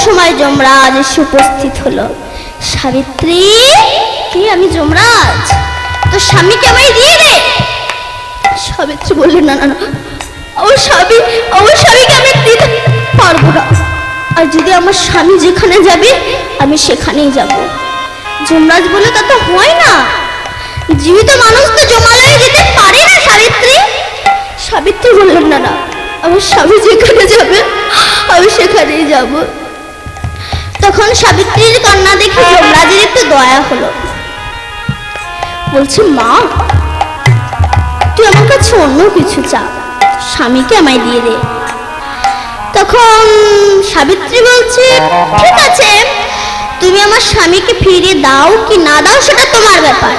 সময় যমরাজ এসে উপস্থিত হলো। সাবিত্রী, কি আমি যমরাজ, তো স্বামীকে আমায় দিয়ে দে। সাবিত্রী বললেন, না না না, আমার স্বামীকে আমি দিতে পারবো না। আর যদি আমার স্বামী যেখানে যাবে আমি সেখানেই যাব। যমরাজ বলল, তা তো হয় না, জীবিত মানুষ তো যমালয়ে যেতে পারে না সাবিত্রী। সাবিত্রী বললেন, না না, আমার স্বামী যেখানে যাবে আমি সেখানেই যাব। তখন সাবিত্রীর কান্না দেখে যমরাজের একটু দয়া হলো। বলছে, মা তুই আমার কাছে অন্য কিছু চা, স্বামীকে আমায় দিয়ে দে। তখন সাবিত্রী বলছে, ঠিক আছে, তুমি আমার স্বামীকে ফিরিয়ে দাও কি না দাও সেটা তোমার ব্যাপার,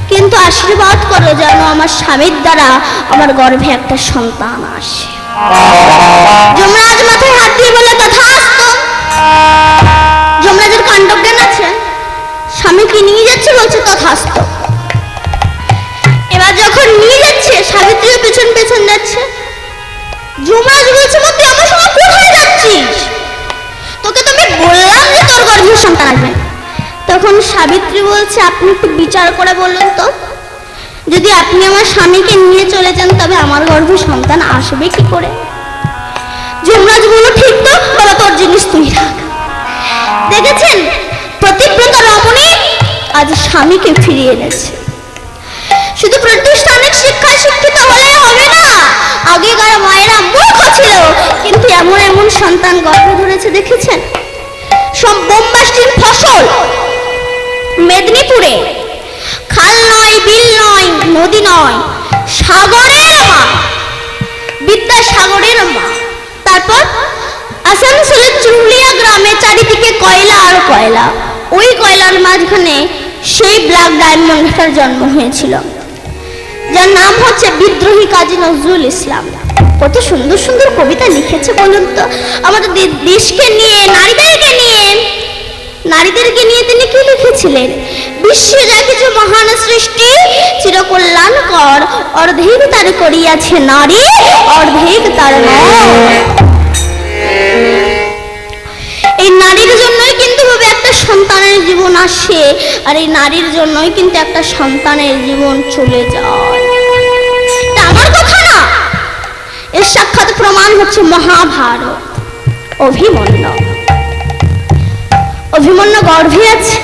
কিন্তু আশীর্বাদ করো যেন আমার স্বামীর দ্বারা আমার গর্ভে একটা সন্তান আসে। যমরাজ মাথায় হাত দিয়ে বলে, তথাস্তু। যমরাজের কাণ্ডজ্ঞান আছে, স্বামীকে নিয়ে যাচ্ছে, বলছে তথাস্তু। এবার যখন নিয়ে যাচ্ছে, সাবিত্রীও পেছন পেছন যাচ্ছে। যমরাজ বলছে, তুই আমার সঙ্গে কোথায় যাচ্ছিস? তোকে তো আমি বললাম যে তোর গর্ভে সন্তান আসবে। তখন সাবিত্রী বলছে, আপনি একটু বিচার করে বলুন তো, যদি আপনি আমার স্বামীকে নিয়ে চলে যান তবে আমার গর্ভে সন্তান আসবে কি করে? যমরাজ বলল, ঠিক তো বাবা, তোর জিনিস তুই রাখ। দেখেছেন, প্রতিব্রতা রমণী আজ স্বামীকে ফিরিয়ে এনেছে। শুধু প্রতিষ্ঠানিক শিক্ষায় শিক্ষিত হলে হবে না, আগেকার মায়েরা মূর্খ ছিল কিন্তু এমন এমন সন্তান গর্ভে ধরেছে। দেখেছেন, সব বোমবাস্টির ফসল মেদিনীপুরে, খাল নয়, বিল নয়, নদী নয়, সাগরের মা, বিদ্যাসাগরের মা। তারপর আসানসোলের চুরুলিয়া গ্রামে চারিদিকে কয়লা আর কয়লা, ওই কয়লার মাঝখানে সেই ব্ল্যাক ডায়মন্ডটার জন্ম হয়েছিল, যার নাম হচ্ছে বিদ্রোহী কাজী নজরুল ইসলাম। কত সুন্দর সুন্দর কবিতা লিখেছে বলুন তো, আমাদের দেশকে নিয়ে, নারীদেরকে নিয়ে তিনি কি লিখেছিলেন? বিশ্বে যা কিছু মহান সৃষ্টি চিরকল্যাণকর, অর্ধেক তার করিয়াছে নারী, অর্ধেক তার নয়। এই নারীর জন্যই কিন্তু ভাবে একটা সন্তানের জীবন আসে, আর এই নারীর জন্যই কিন্তু একটা সন্তানের জীবন চলে যায়। এটা আমার কথা না, এর সাক্ষাৎ প্রমাণ হচ্ছে মহাভারত। অভিমন্যু গর্ভে আছে,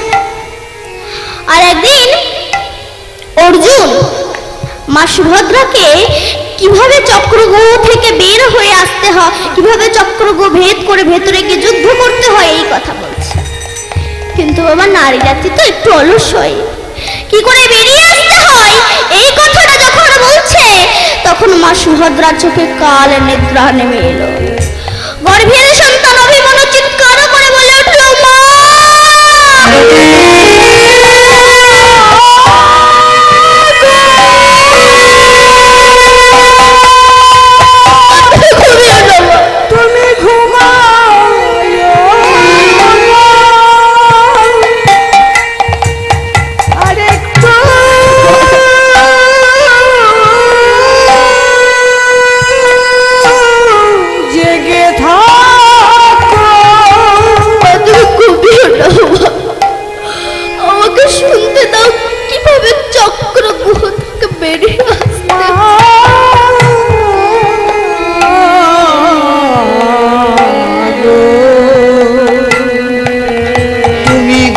আর একদিন অর্জুন মা সুভদ্রাকে কিভাবে চক্রগোহ থেকে বের হয়ে আসতে হয়, কিভাবে চক্রগোহ ভেদ করে ভেতরে গিয়ে যুদ্ধ করতে হয় এই কথা বলছে। কিন্তু বাবা, নারী জাতি তো একটু অলস হয়, কি করে বেরিয়ে আসতে হয় এই কথাটা যখন বলছে, তখন মা সুভদ্রার চোখে কাল নিদ্রা নেমে এলো। গর্ভের সন্তান অভিমন্যু চিৎকার করে বলে উঠল, মা!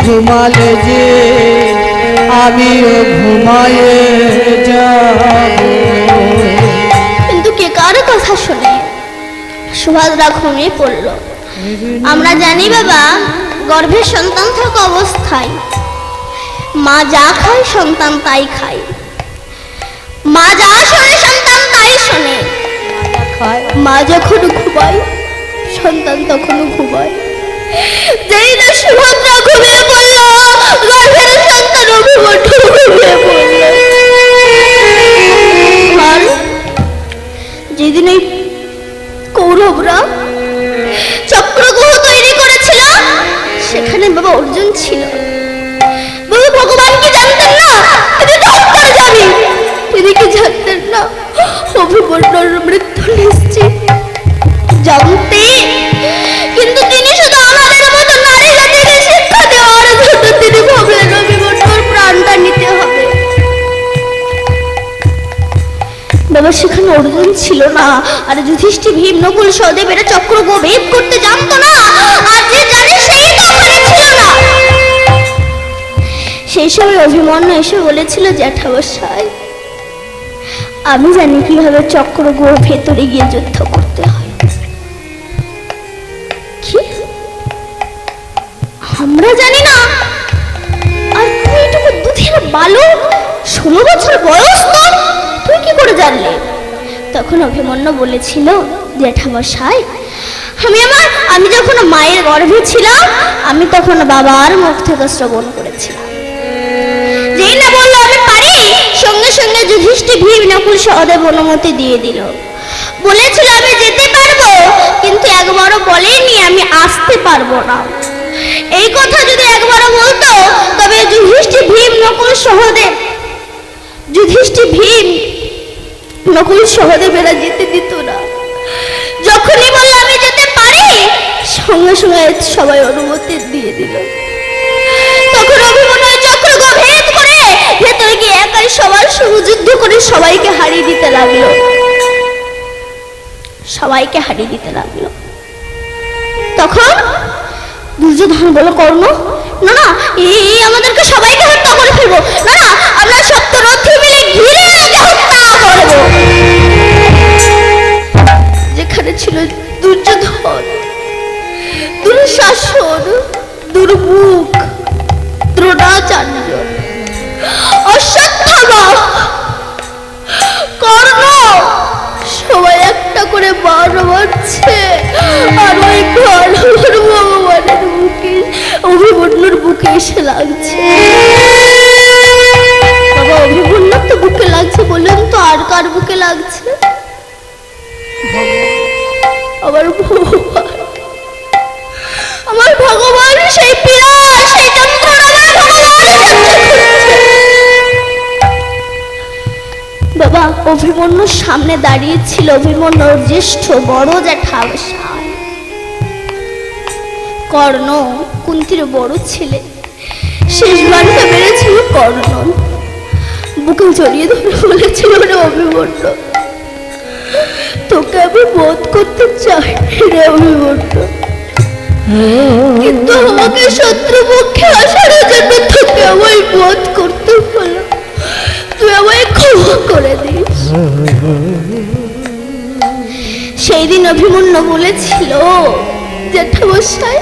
ঘুমালে যে আমিও ঘুমায়ে যাব। কিন্তু কে কার কথা শুনে সুভদ্রা ঘুমিয়ে পড়ল। আমরা জানি বাবা, গর্ভে সন্তান থাকা অবস্থায় মা যা খায় সন্তান তাই খায়, মা যা শোনে সন্তান তাই শোনে। মা যখন ঘুমায় সন্তান তখনও ঘুমায়। যেই না সুভদ্রা ঘুমিয়ে পড়ল, গর্ভের সন্তান অভিমন্যু ঘুমিয়ে পড়ল। আর যেদিন এই কৌরবরা চক্রগোহ তৈরি করেছিল, সেখানে বাবা অর্জুন ছিল। বাবা, ভগবান কি জানতেন না তিনি তো অন্তর্যামী? তিনি কি জানতেন না অভিমন্যুর মৃত্যু নিশ্চিত? জানতেন, কিন্তু তিনি শুধু তবে সেখানে অর্জুন ছিল না, আর যুধিষ্ঠির ভীম নকুল সহদেব এরা চক্রব্যূহ ভেদ করতে জানতো না, আর যে জানে সেই তো ওখানে ছিল না। সেই সময় অভিমন্যু এসে বলেছিল, জ্যাঠামশাই আমি জানি কিভাবে চক্রব্যূহ ভেতরে গিয়ে যুদ্ধ করতে হয়। কি আমরা জানি না? আর তুই এটুকু দুধের বালক, 16 বছর বয়স তোর, তুই কি করে জানলি? তখন অভিমন্যু বলেছিল, জ্যাঠামশাই আমি যখন মায়ের গর্ভে ছিলাম, আমি তখন বাবার মুখ থেকে শ্রবণ করেছিলাম। যেই না বললো আমি পারি, সঙ্গে সঙ্গে যুধিষ্ঠির ভীম নকুল সহদেব অনুমতি দিয়ে দিল। বলেছিল আমি যেতে পারবো, কিন্তু একবারও বলেনি আমি আসতে পারবো না। এই কথা যদি একবারও বলতো, তবে যুধিষ্ঠির ভীম নকুল সহদেবেরা যেতে দিত না। যখনই বললো আমি যেতে পারি, সঙ্গে সঙ্গে সবাই অনুমতি দিয়ে দিল। তখন অভিমন্যু চক্রব্যূহ ভেদ করে ভেতরে গিয়ে একাই সবার সঙ্গে যুদ্ধ করে সবাইকে হারিয়ে দিতে লাগলো। তখন দুর্যোধন বলল, কর্ণ না না, এই আমাদেরকে সবাইকে হত্যা করে ফেলবো, না না আমরা সপ্তরথী মিলে ঘিরে একে হত্যা করব। যেখানে ছিল দুর্যোধন, দুঃশাসন, দুর্মুখ, দ্রোণাচার্য, অশ্বত্থামা, কর্ণ, সবাই একটা করে বাণ মারছে, আর ওই ভগবানের বুকে, অভিমন্যুর বুকে এসে লাগছে। বাবা অভিমন্যুর তো বুকে লাগছে বললেন, তো আর কার বুকে লাগছে? আমার ভগবান সেই পীড়া, সেই যন্ত্রণা বাবা অভিমন্যুর সামনে দাঁড়িয়ে ছিল অভিমন্যুর জ্যেষ্ঠ বড় জ্যাঠামশাই কর্ণ, কুন্তির বড় ছেলে। শেষ বাণটা বেড়েছিল কর্ণ, বুকে জড়িয়ে ধরে বলেছিল, অভিমন্যু তোকে আমি বধ করতে চাই রে অভিমন্যু, কিন্তু আমাকে শত্রুপক্ষে আসার জন্য তোকে আমায় বধ করতে হলো, তুই আমায় ক্ষমা করে দিস। সেই দিন অভিমন্যু বলেছিল, জ্যাঠামশাই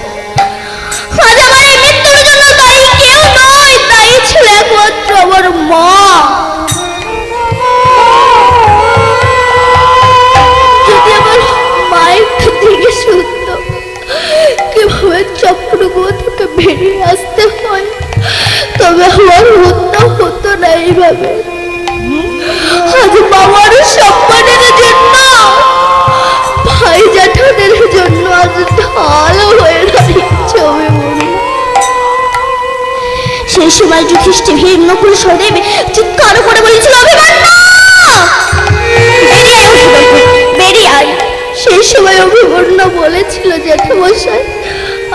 আজ আমার এই মৃত্যুর জন্য দায়ী কেউ নয়, দায়ী ছিল একমাত্র আমার মা। যদি আমার মায়ের দিকে শুনত কিভাবে চক্রব্যূহ থেকে বেরিয়ে আসতে হয়, তবে আমার হত্যা হতো না এইভাবে। আজ বাবার সম্মানের জন্য, ভাই জ্যাঠাদের জন্য আজ ঢাল হয়ে দাঁড়িয়েছে অভিমন্যু। সেই সময় যুধিষ্ঠির ভীম নকুল সহদেব চিৎকার করে বলেছিল, অভিমন্যু বেরিয়ে আয়। সেই সময় অভিমন্যু বলেছিল, জ্যাঠামশাই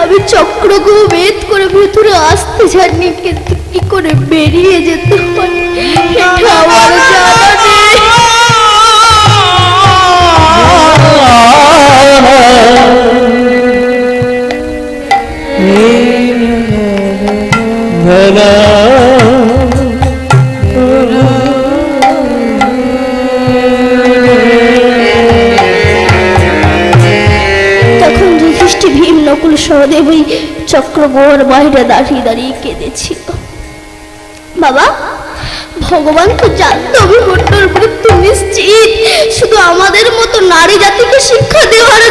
আমি চক্রব্যূহ ভেদ করে ভেতরে আসতে জানি, কিন্তু কি করে বেরিয়ে যেতে হয় এটা আমার জানা নেই। তখন যুধিষ্ঠির ভীম নকুল সহদেব ওই চক্রব্যূহের বাইরে দাঁড়িয়ে দাঁড়িয়ে কেঁদেছিল। বাবা ভগবান তো জানতো অভিমন্যুর মৃত্যু নিশ্চিত, শুধু আমাদের মতো নারী জাতিকে শিক্ষা দেওয়ার